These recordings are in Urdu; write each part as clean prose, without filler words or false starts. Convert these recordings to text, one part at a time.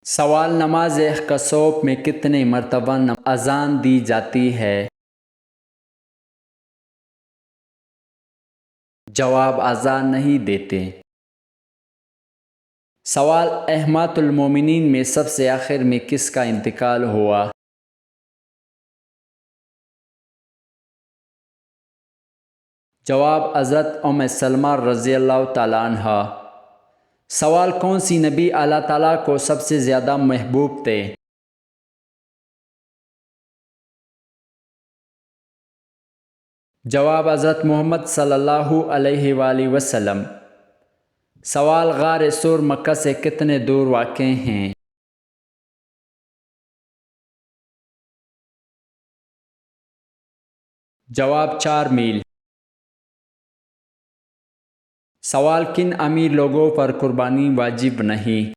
سوال: نماز کسوف میں کتنے مرتبہ اذان دی جاتی ہے؟ جواب: اذان نہیں دیتے۔ سوال: امہات المومنین میں سب سے آخر میں کس کا انتقال ہوا؟ جواب: حضرت ام سلمہ رضی اللہ تعالیٰ عنہ۔ سوال: کون سی نبی اللہ تعالیٰ کو سب سے زیادہ محبوب تھے؟ جواب: حضرت محمد صلی اللہ علیہ وآلہ وسلم۔ سوال: غار ثور مکہ سے کتنے دور واقع ہیں؟ جواب: 4 میل۔ سوال: کن امیر لوگوں پر قربانی واجب نہیں؟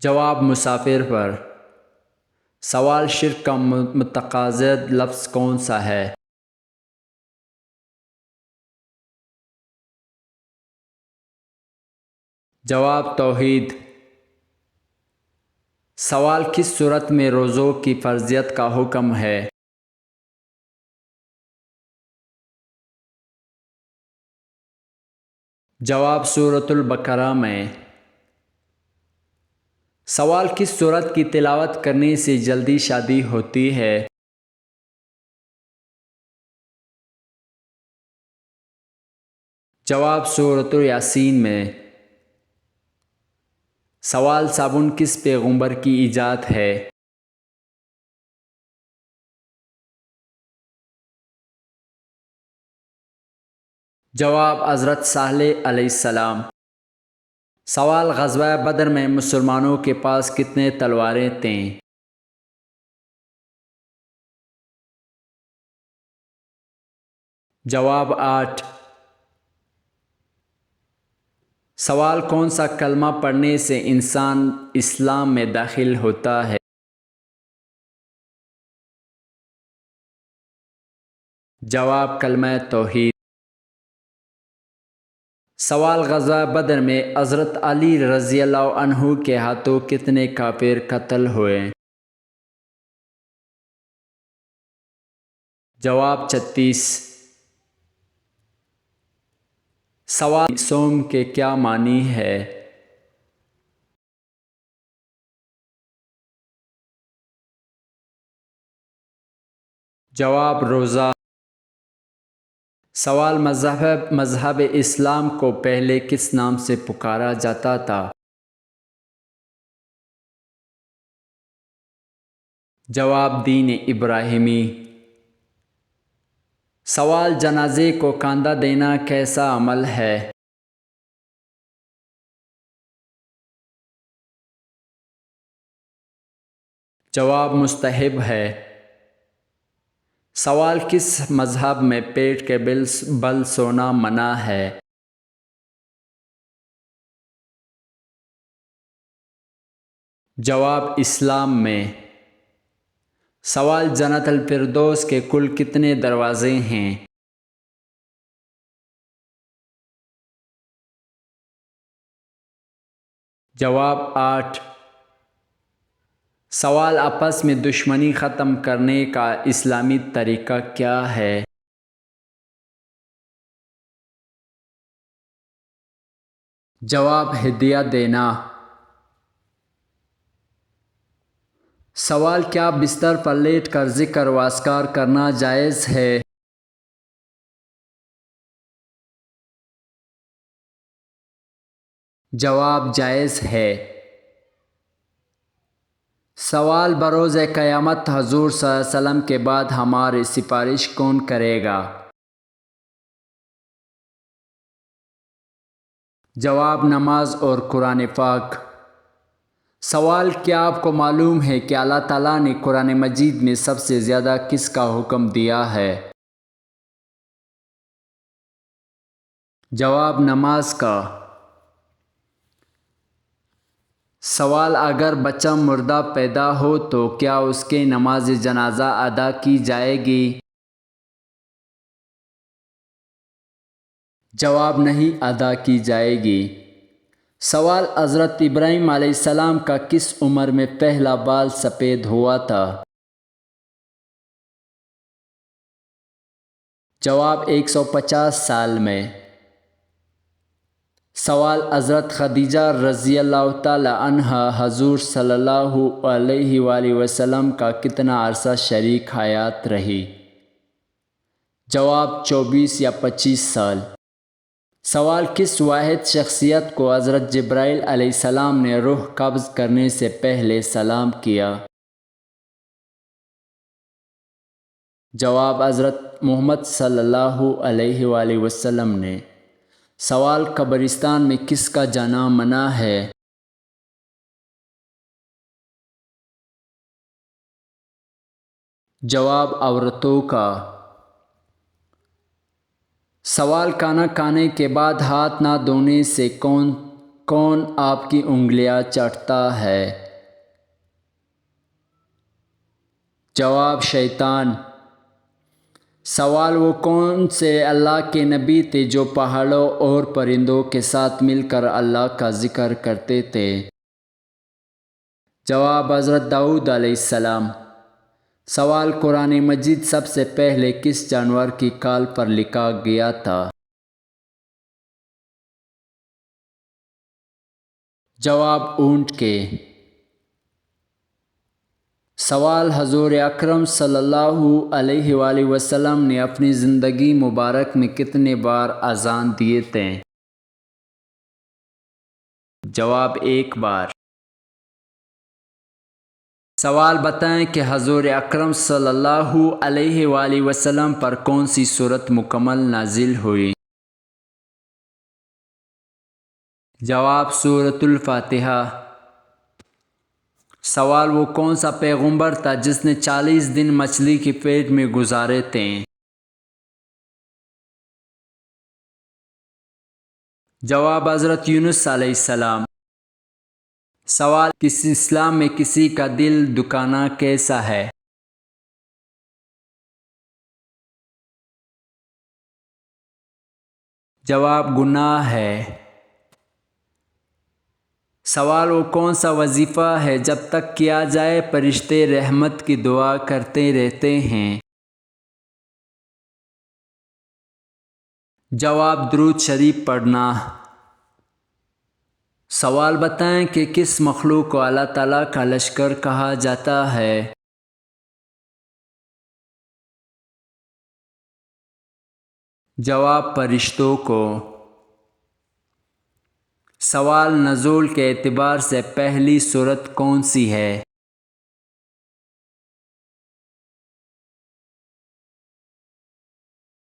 جواب: مسافر پر۔ سوال: شرک کا متقاضد لفظ کون سا ہے؟ جواب: توحید۔ سوال: کس صورت میں روزوں کی فرضیت کا حکم ہے؟ جواب: سورۃ البقرہ میں۔ سوال: کس سورت کی تلاوت کرنے سے جلدی شادی ہوتی ہے؟ جواب: سورۃ یاسین میں۔ سوال: صابن کس پیغمبر کی ایجاد ہے؟ جواب: حضرت صالح علیہ السلام۔ سوال: غزوہ بدر میں مسلمانوں کے پاس کتنے تلواریں تھیں؟ جواب: 8۔ سوال: کون سا کلمہ پڑھنے سے انسان اسلام میں داخل ہوتا ہے؟ جواب: کلمہ توحید۔ سوال: غزوہ بدر میں حضرت علی رضی اللہ عنہ کے ہاتھوں کتنے کافر قتل ہوئے؟ جواب: 36۔ سوال: صوم کے کیا معنی ہے؟ جواب: روزہ۔ سوال: مذہب اسلام کو پہلے کس نام سے پکارا جاتا تھا؟ جواب: دین ابراہیمی۔ سوال: جنازے کو کاندھا دینا کیسا عمل ہے؟ جواب: مستحب ہے۔ سوال: کس مذہب میں پیٹ کے بل سونا منع ہے؟ جواب: اسلام میں۔ سوال: جنت الفردوس کے کل کتنے دروازے ہیں؟ جواب: 8۔ سوال: آپس میں دشمنی ختم کرنے کا اسلامی طریقہ کیا ہے؟ جواب: ہدیہ دینا۔ سوال: کیا بستر پر لیٹ کر ذکر و اذکار کرنا جائز ہے؟ جواب: جائز ہے۔ سوال: بروز قیامت حضور صلی اللہ علیہ وسلم کے بعد ہماری سفارش کون کرے گا؟ جواب: نماز اور قرآن پاک۔ سوال: کیا آپ کو معلوم ہے کہ اللہ تعالیٰ نے قرآن مجید میں سب سے زیادہ کس کا حکم دیا ہے؟ جواب: نماز کا۔ سوال: اگر بچہ مردہ پیدا ہو تو کیا اس کے نماز جنازہ ادا کی جائے گی؟ جواب نہیں ادا کی جائے گی۔ سوال حضرت ابراہیم علیہ السلام کا کس عمر میں پہلا بال سفید ہوا تھا؟ جواب 150 سال میں۔ سوال حضرت خدیجہ رضی اللہ تعالی عنہا حضور صلی اللہ علیہ وآلہ وسلم کا کتنا عرصہ شریک حیات رہی؟ جواب 24 یا 25 سال۔ سوال کس واحد شخصیت کو حضرت جبرائیل علیہ السلام نے روح قبض کرنے سے پہلے سلام کیا؟ جواب حضرت محمد صلی اللہ علیہ وآلہ وسلم نے۔ سوال قبرستان میں کس کا جانا منع ہے؟ جواب عورتوں کا۔ سوال کھانا کھانے کے بعد ہاتھ نہ دھونے سے کون آپ کی انگلیاں چاٹتا ہے؟ جواب شیطان۔ سوال وہ کون سے اللہ کے نبی تھے جو پہاڑوں اور پرندوں کے ساتھ مل کر اللہ کا ذکر کرتے تھے؟ جواب حضرت داؤد علیہ السلام۔ سوال قرآن مجید سب سے پہلے کس جانور کی کھال پر لکھا گیا تھا؟ جواب اونٹ کے۔ سوال حضور اکرم صلی اللہ علیہ وآلہ وسلم نے اپنی زندگی مبارک میں کتنے بار اذان دیے تھے؟ جواب 1 بار۔ سوال بتائیں کہ حضور اکرم صلی اللہ علیہ وآلہ وسلم پر کون سی سورت مکمل نازل ہوئی؟ جواب سورۃ الفاتحہ۔ سوال وہ کون سا پیغمبر تھا جس نے 40 دن مچھلی کی پیٹ میں گزارے تھے؟ جواب حضرت یونس علیہ السلام۔ سوال اسلام میں کسی کا دل دکھانا کیسا ہے؟ جواب گناہ ہے۔ سوال وہ کون سا وظیفہ ہے جب تک کیا جائے فرشتے رحمت کی دعا کرتے رہتے ہیں؟ جواب درود شریف پڑھنا۔ سوال بتائیں کہ کس مخلوق کو اللہ تعالیٰ کا لشکر کہا جاتا ہے؟ جواب فرشتوں کو۔ سوال نزول کے اعتبار سے پہلی سورت کون سی ہے؟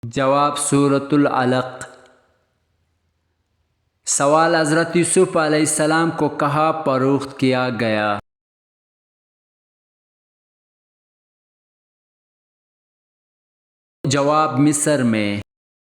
جواب سورۃ العلق۔ سوال حضرت یوسف علیہ السلام کو کہاں فروخت کیا گیا؟ جواب مصر میں۔